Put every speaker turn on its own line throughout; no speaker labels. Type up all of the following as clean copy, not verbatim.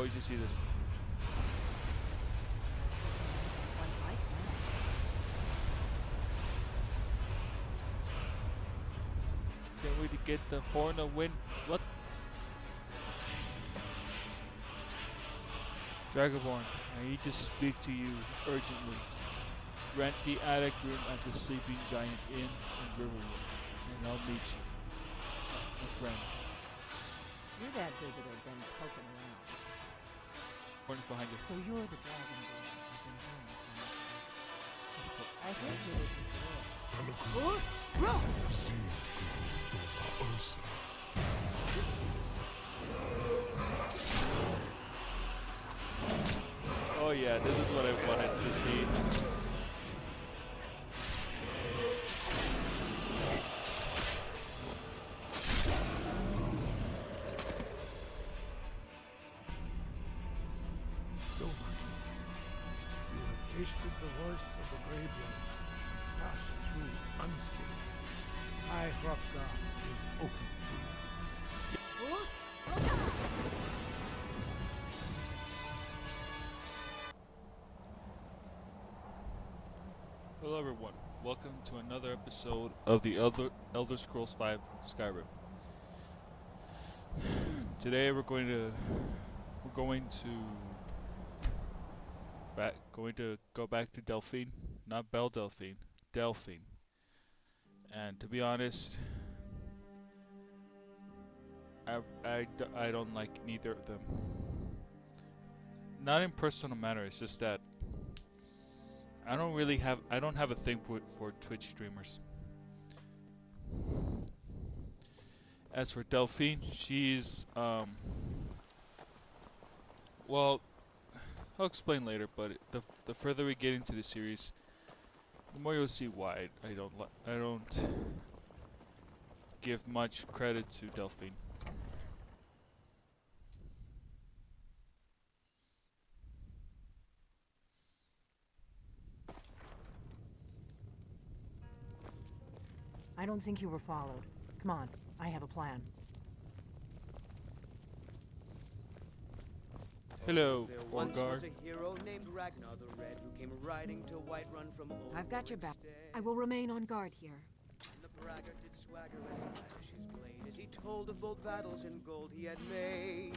wait to see this. Can't wait to get the Horn of Wind. What? Dragonborn, I need to speak to you urgently. Rent the attic room at the Sleeping Giant Inn in Riverwood, and I'll meet you, my friend.
You're that visitor been poking around.
Horn's behind you.
So you're the Dragonborn I've been hearing from. I think you're looking for it. Us? Roll!
Oh yeah, this is what I wanted to see.
Tasted the voice of the graveyard, passed through unscathed. High Hrothgar is open to you.
Hello everyone, welcome to another episode of the Elder Scrolls V Skyrim. Today we're going to go back to Delphine, not Belle Delphine, Delphine. And to be honest, I don't like neither of them. Not in personal matter, it's just that I don't have a thing for Twitch streamers. As for Delphine, she's well, I'll explain later, but the further we get into the series, the more you'll see why I don't give much credit to Delphine.
I don't think you were followed. Come on, I have a plan.
Hello,
There once
Orgar.
was a hero named Ragnar the Red who came riding to Whiterun from old
I've got your back.
Woodstead.
I will remain on guard here.
And the braggart did swagger and flash his blade as he told of bold battles and gold he had made.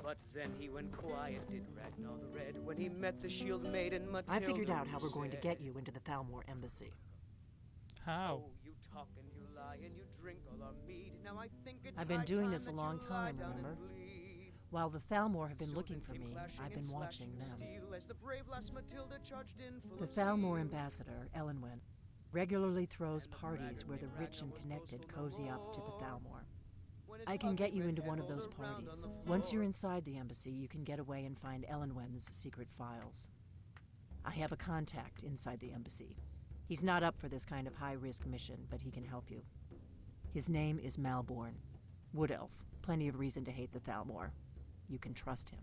But then he went quiet, did Ragnar the Red, when he met the shield maiden Matilda.
I figured out how we're going to
said,
get you into the Thalmor embassy.
How?
"Oh, you talk and you lie and you drink all our mead. Now I think it's
I've been
high
doing
time
this a
that
long
you lie
time,
down and
remember?
bleed."
While the Thalmor have been
So
looking
then
for
came
me,
clashing
I've
and
been
slashing
watching
of
them.
steel as the brave lass Matilda charged in full
The
of
Thalmor
zeal.
ambassador, Elenwen, regularly throws
And the
parties
braggart
where the
named
rich and
Ragnar was
connected
boastful no
cozy up to the
more.
Thalmor.
When his
I can
ugly
get you
red
into
hair
one of
rolled
those
around on
parties.
the
Once you're
floor.
inside the embassy, you can get away and find Elenwen's secret files. I have a contact inside the embassy. He's not up for this kind of high-risk mission, but he can help you. His name is Malborn. Wood Elf. Plenty of reason to hate the Thalmor. You can trust him.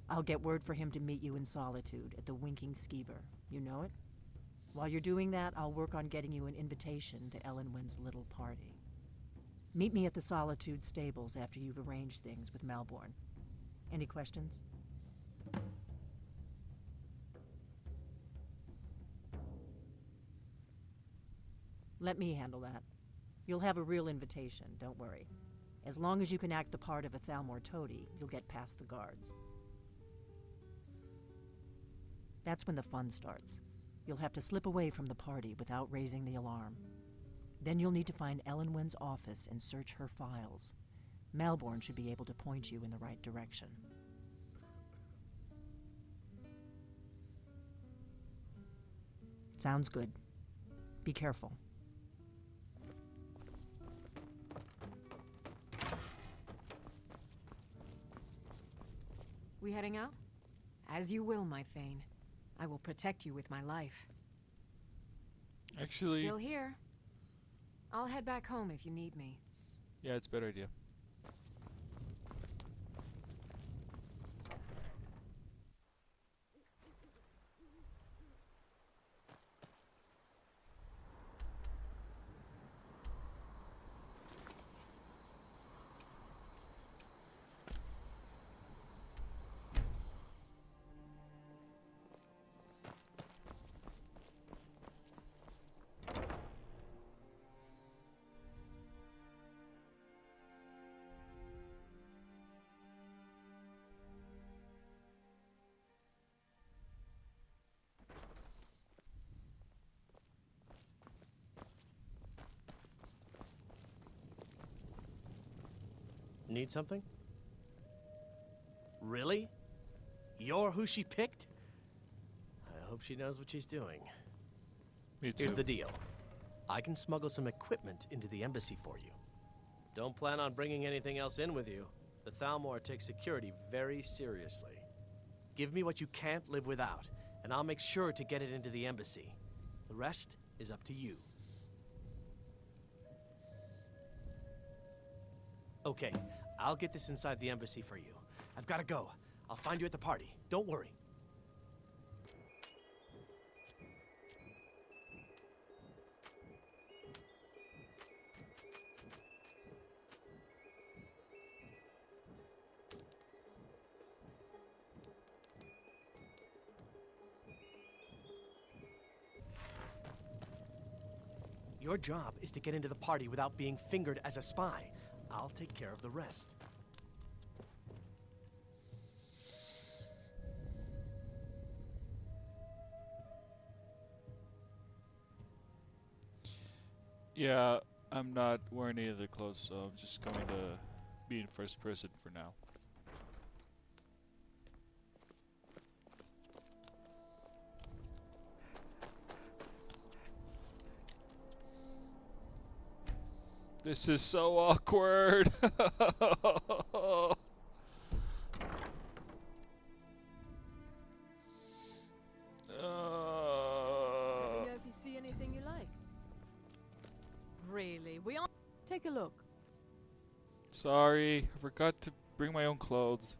I'll get word for him to meet you in Solitude at the Winking Skeever. You know it? While you're doing that, I'll work on getting you an invitation to Elenwen's little party. Meet me at the Solitude stables after you've arranged things with Malborn. Any questions? Let me handle that. You'll have a real invitation, don't worry. As long as you can act the part of a Thalmor toady, you'll get past the guards. That's when the fun starts. You'll have to slip away from the party without raising the alarm. Then you'll need to find Elenwen's office and search her files. Malborn should be able to point you in the right direction. Sounds good. Be careful.
We heading out? As you will, my Thane. I will protect you with my life.
Actually,
Still here. I'll head back home if you need me.
yeah, it's a better idea.
need something? Really? You're who she picked? I hope she knows what she's doing.
Me too.
Here's the deal. I can smuggle some equipment into the embassy for you. Don't plan on bringing anything else in with you. The Thalmor takes security very seriously. Give me what you can't live without, and I'll make sure to get it into the embassy. The rest is up to you. Okay, I'll get this inside the embassy for you. I've got to go. I'll find you at the party. Don't worry. Your job is to get into the party without being fingered as a spy. I'll take care of the rest.
Yeah, I'm not wearing any of the clothes, so I'm just going to be in first person for now. This is so awkward.
Let me know if you see anything you like. Really? We aren't. Take a look.
Sorry, I forgot to bring my own clothes.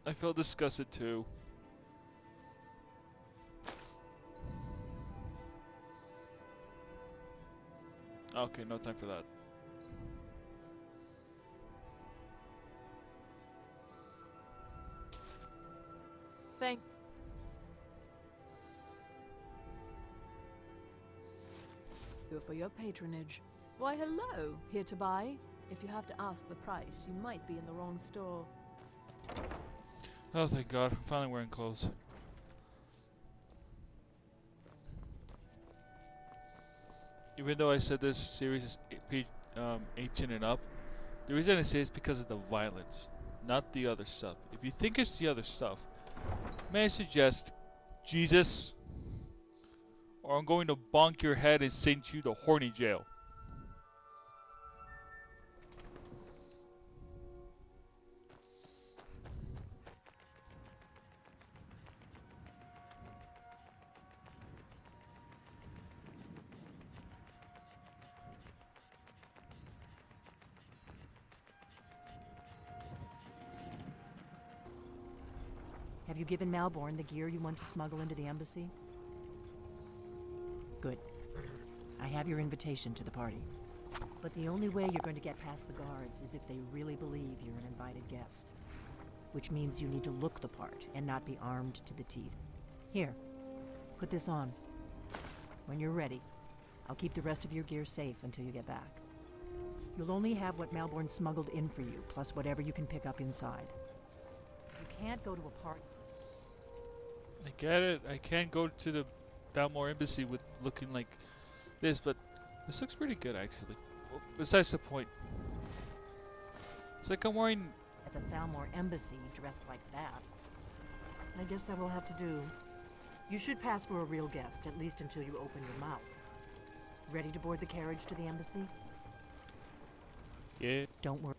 I feel disgusted too. Okay, no time for that.
Thank you for your patronage. Why, hello. Here to buy? If you have to ask the price, you might be in the wrong store.
Oh, thank God. I'm finally wearing clothes. Even though I said this series is 18 and up, the reason I say it's because of the violence, not the other stuff. If you think it's the other stuff, may I suggest Jesus, or I'm going to bonk your head and send you to horny jail.
Have you given Malborn the gear you want to smuggle into the embassy? Good. I have your invitation to the party. But the only way you're going to get past the guards is if they really believe you're an invited guest. Which means you need to look the part and not be armed to the teeth. Here, put this on. When you're ready, I'll keep the rest of your gear safe until you get back. You'll only have what Malborn smuggled in for you, plus whatever you can pick up inside. You can't go to a party.
I get it. I can't go to the Thalmor embassy with looking like this, but this looks pretty good actually. Well, besides the point. It's like I'm wearing...
At the Thalmor embassy dressed like that. I guess that will have to do. You should pass for a real guest, at least until you open your mouth. Ready to board the carriage to the embassy?
Yeah.
Don't worry.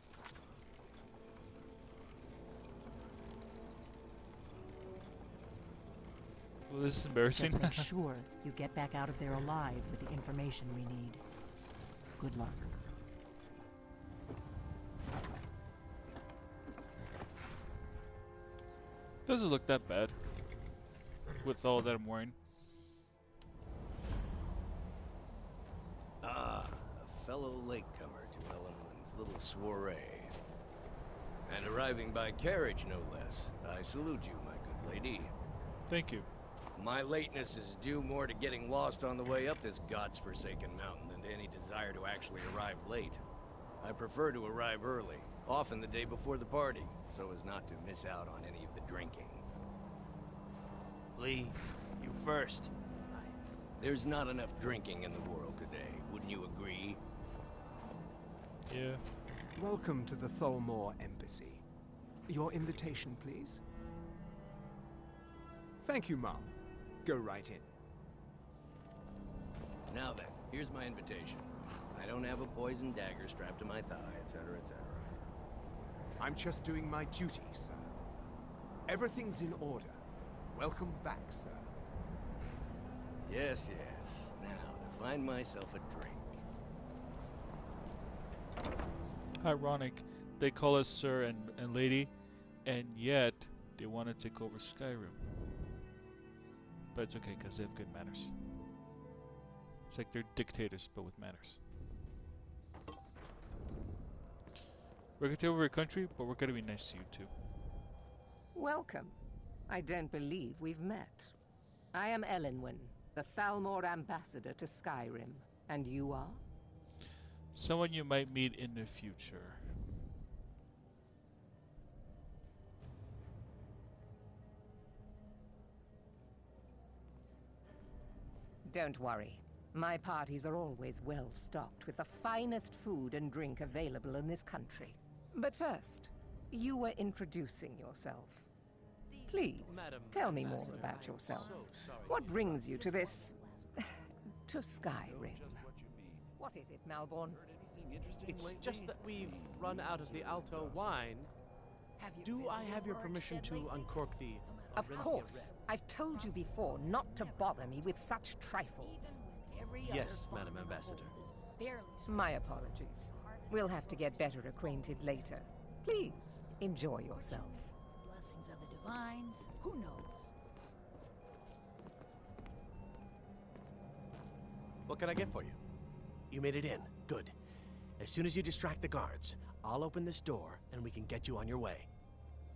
Well, this is embarrassing.
Just make sure you get back out of there alive with the information we need. Good luck.
Doesn't look that bad with all that I'm wearing.
Ah, a fellow latecomer to Ellenwood's little soiree. And arriving by carriage, no less. I salute you, my good lady.
Thank you.
My lateness is due more to getting lost on the way up this god's-forsaken mountain than to any desire to actually arrive late. I prefer to arrive early, often the day before the party, so as not to miss out on any of the drinking.
Please, you first.
There's not enough drinking in the world today, wouldn't you agree?
Yeah.
Welcome to the Thalmor Embassy. Your invitation, please? Thank you, Mom. Go right in.
Now then, here's my invitation. I don't have a poison dagger strapped to my thigh, etc., etc.
I'm just doing my duty, sir. Everything's in order. Welcome back, sir.
Yes, yes. Now, to find myself a drink.
Ironic. They call us sir and lady, and yet they want to take over Skyrim. But it's okay, because they have good manners. It's like they're dictators, but with manners. We're gonna take over your country, but we're gonna be nice to you too.
Welcome. I don't believe we've met. I am Elenwen, the Thalmor ambassador to Skyrim. And you are?
Someone you might meet in the future.
Don't worry. My parties are always well stocked with the finest food and drink available in this country. But first, you were introducing yourself. Please, tell me more about yourself. What brings you to this... to Skyrim? What is it, Malborn?
It's just that we've run out of the Alto wine. Do I have your permission to uncork the...
Of course. I've told you before not to bother me with such trifles.
Yes, Madam Ambassador.
My apologies. We'll have to get better acquainted later. Please, enjoy yourself.
Blessings of the divines, who knows?
What can I get for you? You made it in. Good. As soon as you distract the guards, I'll open this door and we can get you on your way.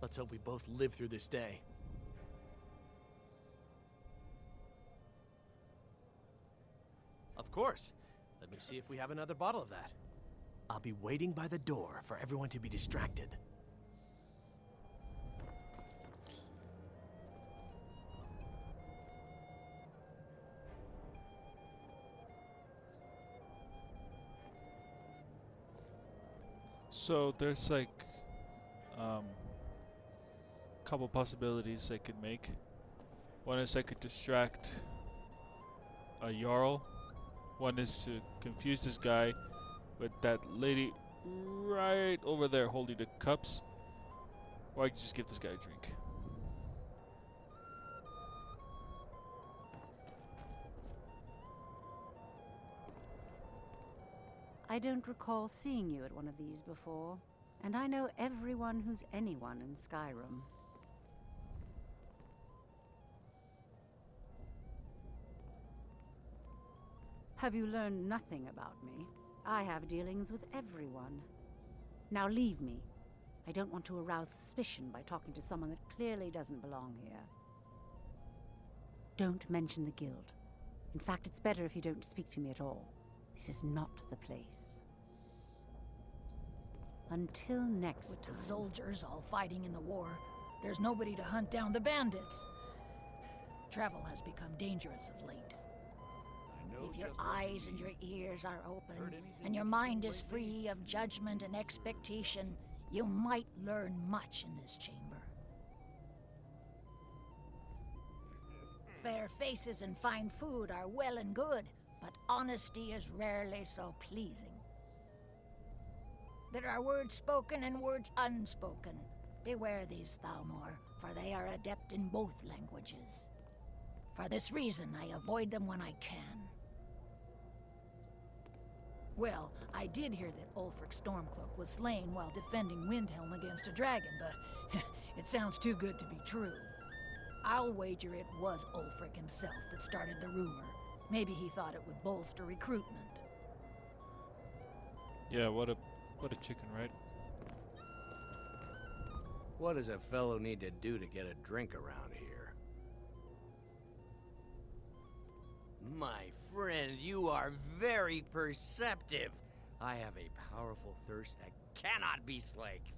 Let's hope we both live through this day. Of course. Let me see if we have another bottle of that. I'll be waiting by the door for everyone to be distracted.
So there's like couple possibilities I could make. One is I could distract a Jarl. One is to confuse this guy with that lady right over there holding the cups. Or I could just give this guy a drink.
I don't recall seeing you at one of these before, and I know everyone who's anyone in Skyrim. Have you learned nothing about me? I have dealings with everyone. Now leave me. I don't want to arouse suspicion by talking to someone that clearly doesn't belong here. Don't mention the guild. In fact, it's better if you don't speak to me at all. This is not the place. Until next time.
With the soldiers all fighting in the war, there's nobody to hunt down the bandits. Travel has become dangerous of late.
If your eyes and your ears are open, and your mind is free of judgment and expectation, you might learn much in this chamber. Fair faces and fine food are well and good, but honesty is rarely so pleasing. There are words spoken and words unspoken. Beware these Thalmor, for they are adept in both languages. For this reason, I avoid them when I can.
Well, I did hear that Ulfric Stormcloak was slain while defending Windhelm against a dragon, but it sounds too good to be true. I'll wager it was Ulfric himself that started the rumor. Maybe he thought it would bolster recruitment.
Yeah, what a chicken, right?
What does a fellow need to do to get a drink around here? My friend, you are very perceptive. I have a powerful thirst that cannot be slaked.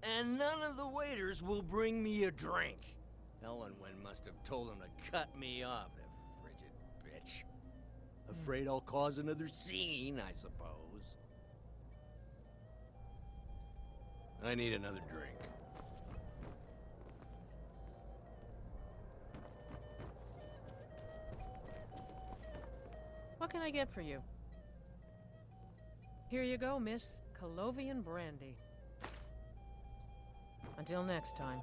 And none of the waiters will bring me a drink. Elenwen must have told him to cut me off, the frigid bitch. Afraid I'll cause another scene, I suppose. I need another drink.
What can I get for you? Here you go, miss. Colovian brandy. Until next time.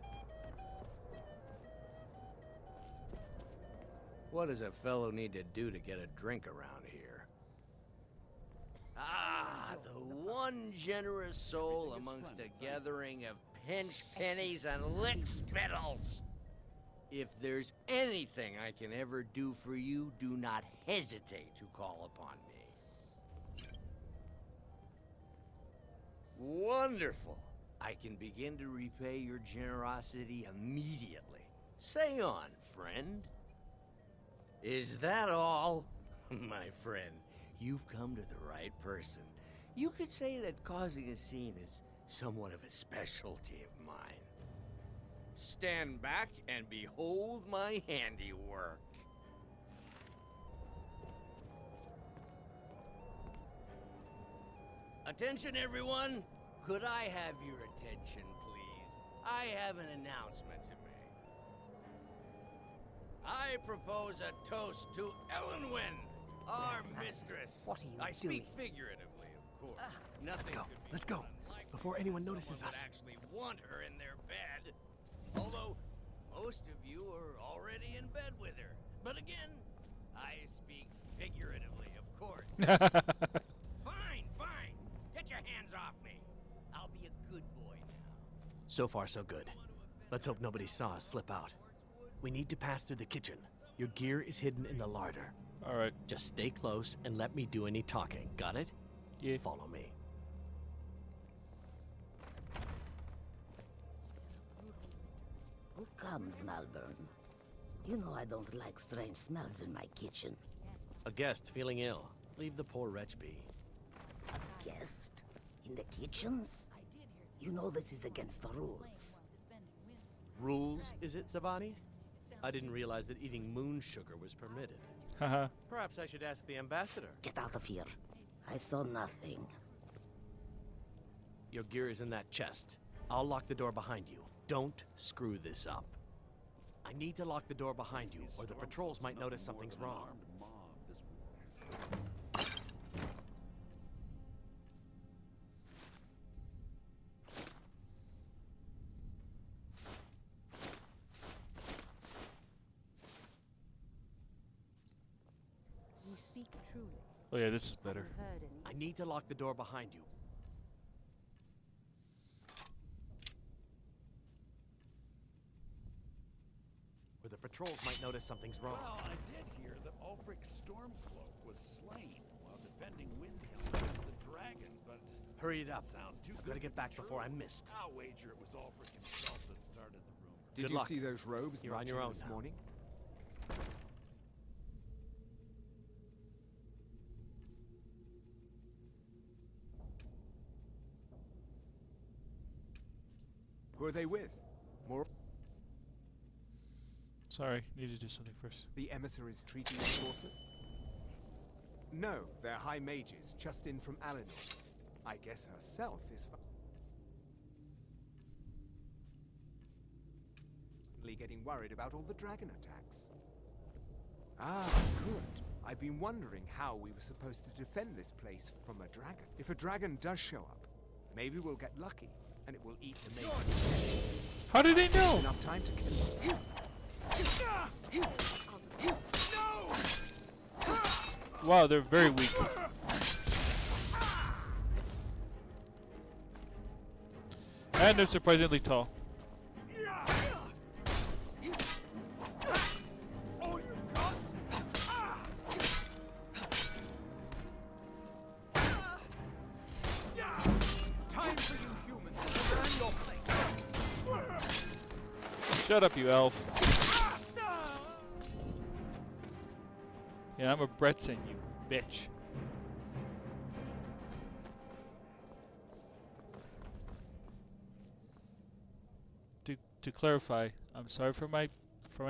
What does a fellow need to do to get a drink around here? Ah, the one generous soul amongst a gathering of pinch pennies and lick spittles. If there's anything I can ever do for you, do not hesitate to call upon me. Wonderful. I can begin to repay your generosity immediately. Say on, friend. Is that all? My friend, you've come to the right person. You could say that causing a scene is somewhat of a specialty of mine. Stand back and behold my handiwork. Attention, everyone! Could I have your attention, please? I have an announcement to make. I propose a toast to Elenwen, our mistress.
What are you
I
doing?
speak figuratively, of course. Nothing could be
Let's go.
more unlikely
Before anyone
than
notices
someone
us.
would actually want her in their bed. Although, most of you are already in bed with her. But again, I speak figuratively, of course. Fine, fine. Get your hands off me. I'll be a good boy now.
So far, so good. Let's hope nobody saw us slip out. We need to pass through the kitchen. Your gear is hidden in the larder.
All right.
Just stay close and let me do any talking. Got it?
Yeah.
Follow me.
Who comes, Malvern? You know I don't like strange smells in my kitchen.
A guest feeling ill. Leave the poor wretch be.
Guest? In the kitchens? You know this is against the rules.
Rules, is it, Zavani? I didn't realize that eating moon sugar was permitted.
Haha.
Perhaps I should ask the ambassador.
Get out of here. I saw nothing.
Your gear is in that chest. I'll lock the door behind you. Don't screw this up. I need to lock the door behind you, or the patrols might notice something's wrong.
You speak truly.
Oh yeah, this is better.
I need to lock the door behind you. Or the patrols might notice something's wrong.
Well, I did hear that Ulfric's Stormcloak was slain while defending Windhelm against the dragon, but...
Hurry it up.
Sounds too
I've
good
got to get back
true.
before I'm missed.
I'll wager it was Ulfric himself that started the rumor.
Did
Good
you
luck.
see those robes
You're on your
marching
own
this
now.
morning? Who are they with? More?
Sorry, need to do something first.
The emissaries treating the sources? No, they're high mages, just in from Alinor. I guess herself is finally getting worried about all the dragon attacks. Ah, good. I've been wondering how we were supposed to defend this place from a dragon. If a dragon does show up, maybe we'll get lucky, and it will eat the mages.
How did they know?
Enough time to kill them.
Wow, they're very weak. And they're surprisingly tall.
Time for you humans to learn your place.
Shut up, you elf. Yeah, I'm a Breton, you bitch. To clarify, I'm sorry for my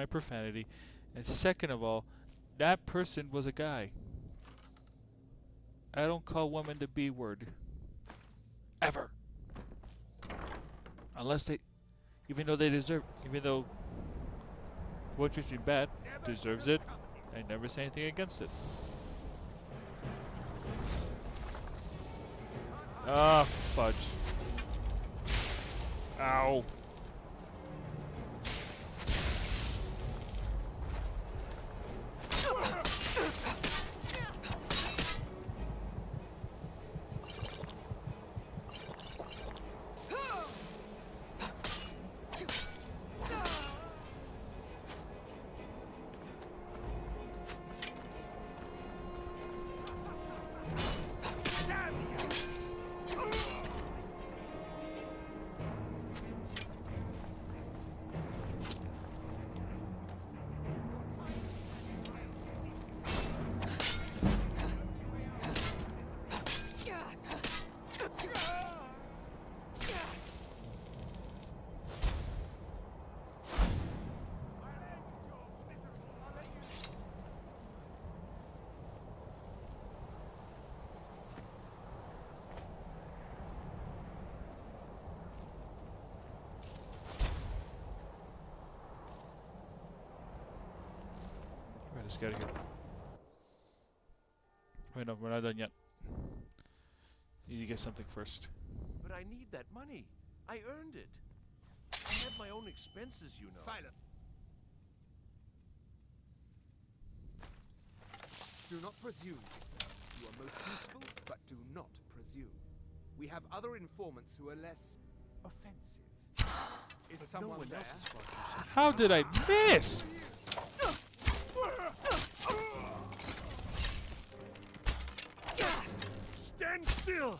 profanity, and second of all, that person was a guy. I don't call women the B word. Ever. Unless they, even though what treats me bad deserves it, I never say anything against it. Ah, fudge. Ow. Let's get out of here. Wait, no, we're not done yet. Need to get something first.
But I need that money. I earned it. I had my own expenses, you know.
Silent. Do not presume, sir. You are most useful, but do not presume. We have other informants who are less offensive. Is
But
someone
no one
there?
else is going to say.
How did I miss?
Stand still!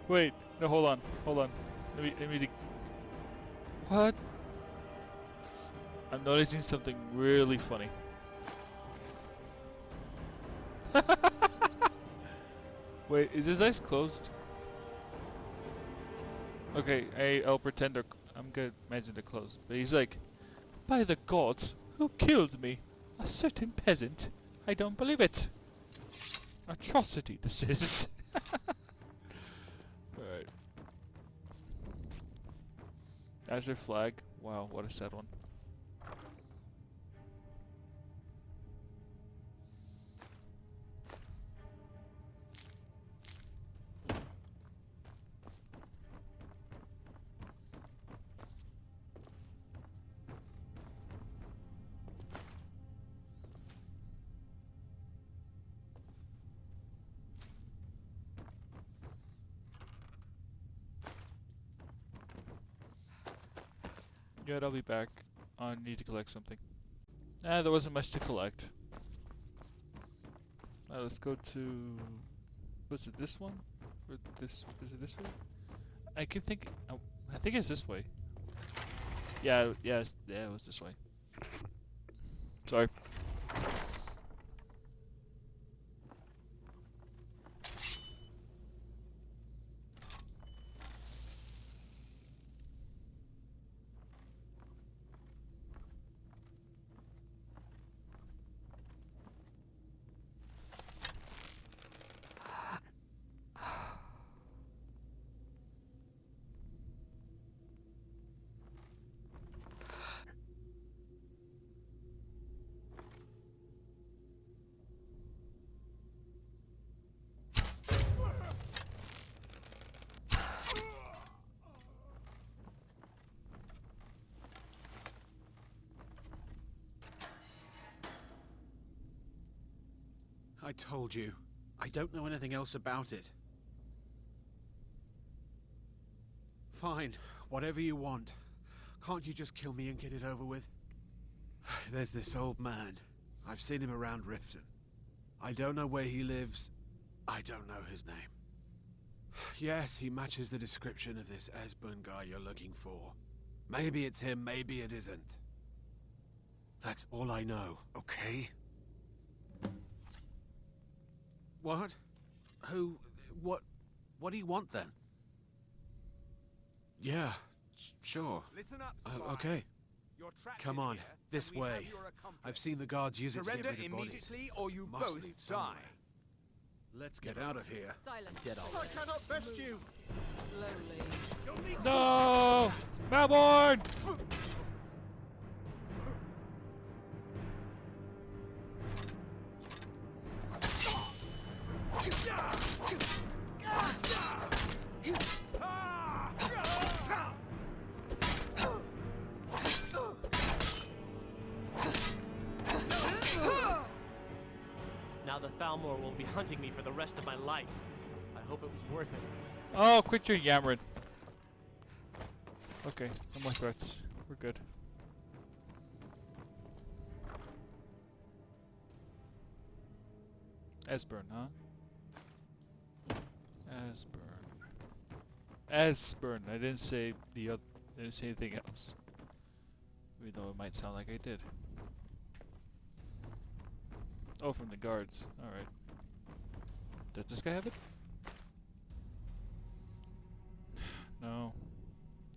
Wait. No, hold on. Let me. What? I'm noticing something really funny. Wait, is his eyes closed? Okay, I'll pretend I'm gonna imagine they're closed. But he's like, by the gods, who killed me? A certain peasant. I don't believe it. Atrocity, this is. Alright. As their flag. Wow, what a sad one. Good, I'll be back. I need to collect something. There wasn't much to collect. Let's go to... Was it this one? Or this... Is it this way? I keep thinking... I think it's this way. Yeah, it was this way. Sorry.
I told you. I don't know anything else about it. Fine, whatever you want. Can't you just kill me and get it over with? There's this old man. I've seen him around Riften. I don't know where he lives. I don't know his name. Yes, he matches the description of this Esbern guy you're looking for. Maybe it's him, maybe it isn't. That's all I know, okay? What? Who? What do you want then? Yeah, sure.
Listen up, spy.
Okay.
You're trapped
Come
in
on,
here,
this
and we have
way.
your accomplice.
I've seen the guards use it to
Surrender
get rid of bodies.
immediately, or you
Must
both
lead
die.
somewhere. Let's get out of here.
Silence.
Get all
I cannot best you.
Slowly.
No! Malborn!
Now the Thalmor will be hunting me for the rest of my life. I hope it was worth it.
Oh, quit your yammering. Okay, no more threats. We're good. Esbern, huh? Esbern. Esbern. I didn't say the other. I didn't say anything else. Even though it might sound like I did. Oh, from the guards. All right. Does this guy have it? No.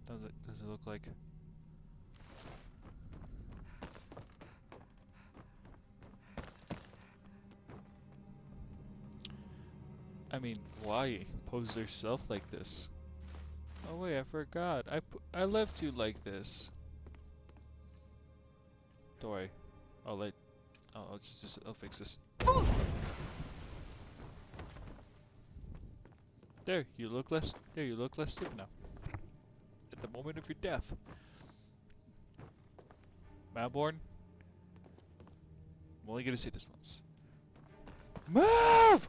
Does it look like? I mean, why pose yourself like this? Oh wait, I forgot. I left you like this. Don't worry. I'll fix this. There, you look less stupid now. At the moment of your death. Malborn, I'm only gonna say this once. Move!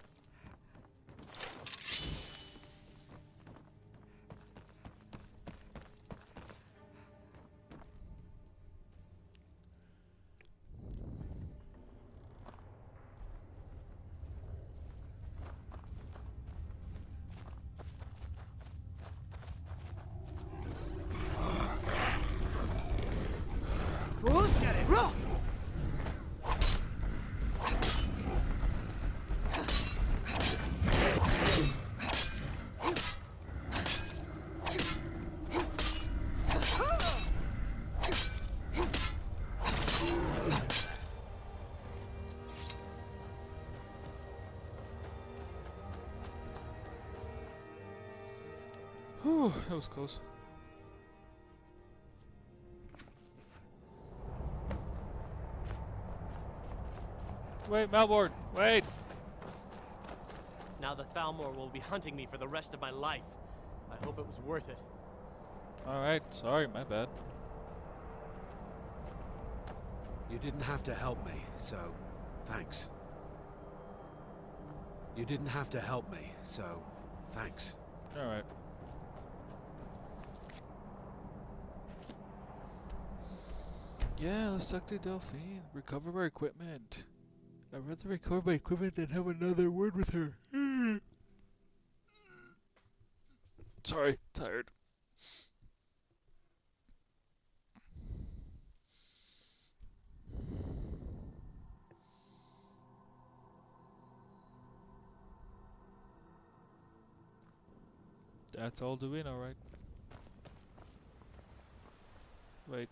Whew, that was close. Wait, Malborn, wait!
Now the Thalmor will be hunting me for the rest of my life. I hope it was worth it.
Alright, sorry, my bad.
You didn't have to help me, so thanks. You didn't have to help me, so thanks.
Alright. Yeah, let's talk to Delphine. Recover our equipment. I'd rather recover my equipment than have another word with her. Sorry, tired. That's all doing, alright. Wait.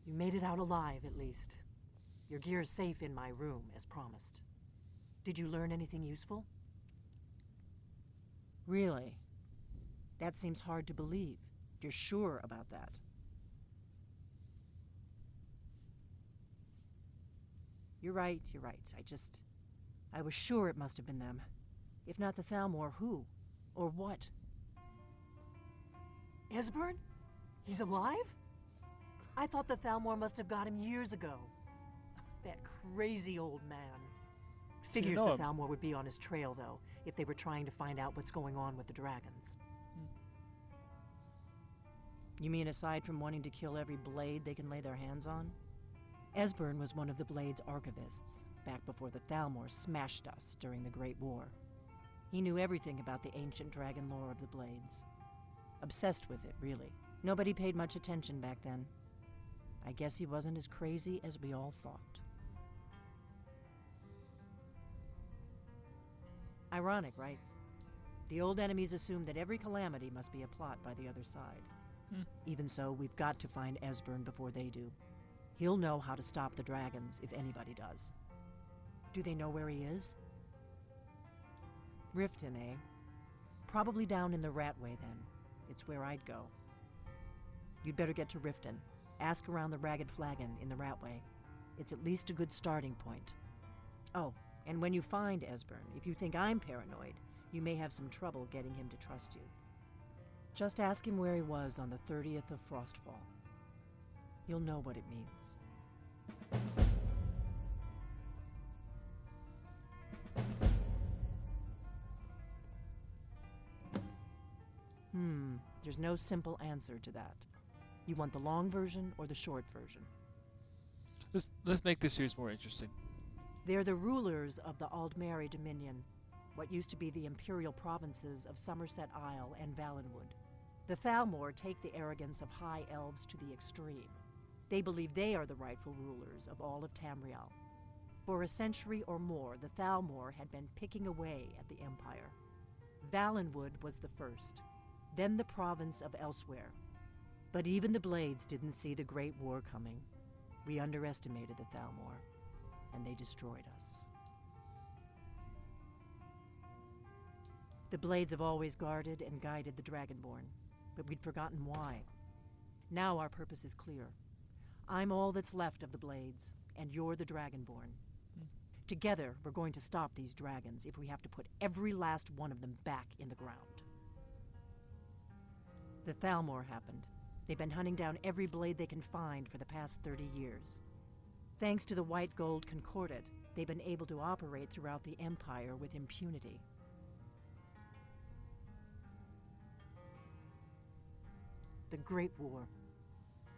You made it out alive, at least. Your gear's safe in my room, as promised. Did you learn anything useful? Really? That seems hard to believe. You're sure about that? You're right, you're right. I was sure it must have been them. If not the Thalmor, who? Or what?
Esbern? He's alive? I thought the Thalmor must have got him years ago. That crazy old man. Figures
know
the
him?
Thalmor would be on his trail, though, if they were trying to find out what's going on with the dragons.
You mean aside from wanting to kill every blade they can lay their hands on? Esbern was one of the Blade's archivists, back before the Thalmor smashed us during the Great War. He knew everything about the ancient dragon lore of the Blades. Obsessed with it, really. Nobody paid much attention back then. I guess he wasn't as crazy as we all thought. Ironic, right? The old enemies assumed that every calamity must be a plot by the other side. Even so, we've got to find Esbern before they do. He'll know how to stop the dragons, if anybody does.
Do they know where he is?
Riften, eh? Probably down in the Ratway, then. It's where I'd go. You'd better get to Riften. Ask around the Ragged Flagon in the Ratway. It's at least a good starting point. Oh, and when you find Esbern, if you think I'm paranoid, you may have some trouble getting him to trust you. Just ask him where he was on the 30th of Frostfall. You'll know what it means. There's no simple answer to that. You want the long version or the short version?
Let's make this series more interesting.
They're the rulers of the Aldmeri Dominion, what used to be the imperial provinces of Somerset Isle and Valenwood. The Thalmor take the arrogance of high elves to the extreme. They believe they are the rightful rulers of all of Tamriel. For a century or more, the Thalmor had been picking away at the Empire. Valenwood was the first, then the province of Elsewhere. But even the Blades didn't see the Great War coming. We underestimated the Thalmor, and they destroyed us. The Blades have always guarded and guided the Dragonborn, but we'd forgotten why. Now our purpose is clear. I'm all that's left of the Blades, and you're the Dragonborn. Together, we're going to stop these dragons if we have to put every last one of them back in the ground. The Thalmor happened. They've been hunting down every blade they can find for the past 30 years. Thanks to the White Gold Concordat, they've been able to operate throughout the Empire with impunity. The Great War.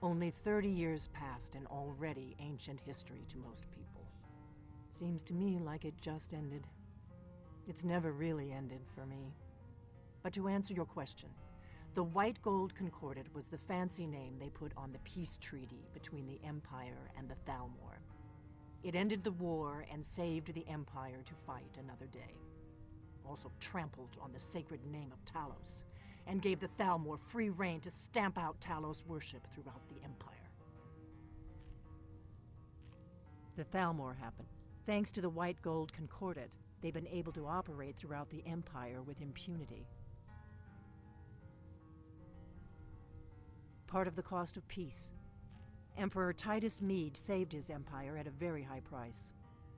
Only 30 years passed and already ancient history to most people. Seems to me like it just ended. It's never really ended for me. But to answer your question, the White Gold Concordat was the fancy name they put on the peace treaty between the Empire and the Thalmor. It ended the war and saved the Empire to fight another day. Also trampled on the sacred name of Talos, and gave the Thalmor free rein to stamp out Talos worship throughout the Empire. The Thalmor happened. Thanks to the White Gold Concordat, they've been able to operate throughout the Empire with impunity. Part of the cost of peace. Emperor Titus Mede saved his empire at a very high price.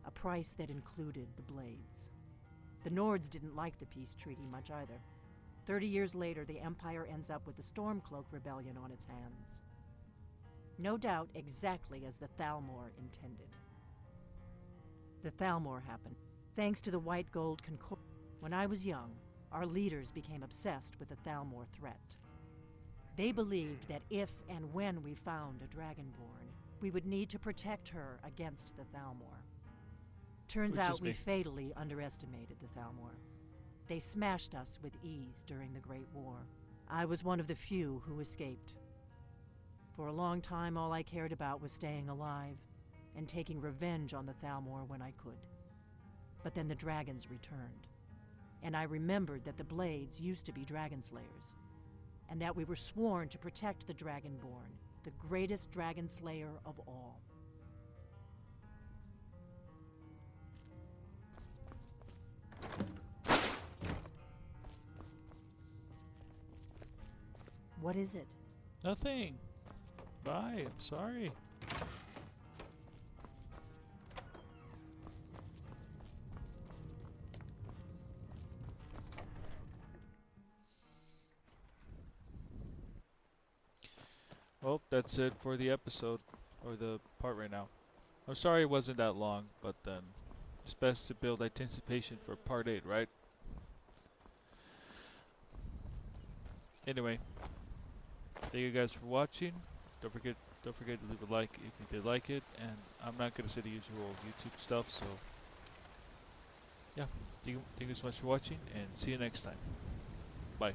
A price that included the Blades. The Nords didn't like the peace treaty much either. 30 years later, the Empire ends up with the Stormcloak Rebellion on its hands. No doubt exactly as the Thalmor intended. The Thalmor happened. Thanks to the White Gold Concordat. When I was young, our leaders became obsessed with the Thalmor threat. They believed that if and when we found a Dragonborn, we would need to protect her against the Thalmor. Turns out we fatally underestimated the Thalmor. They smashed us with ease during the Great War. I was one of the few who escaped. For a long time, all I cared about was staying alive and taking revenge on the Thalmor when I could. But then the dragons returned, and I remembered that the Blades used to be dragon slayers, and that we were sworn to protect the Dragonborn, the greatest dragon slayer of all. What is it?
Nothing. Bye. I'm sorry. Well, that's it for the episode, or the part right now. I'm sorry it wasn't that long, but then it's best to build anticipation for part 8, right? Anyway, thank you guys for watching. Don't forget to leave a like if you did like it, and I'm not gonna say the usual YouTube stuff, so yeah. Thank you so much for watching, and see you next time. Bye.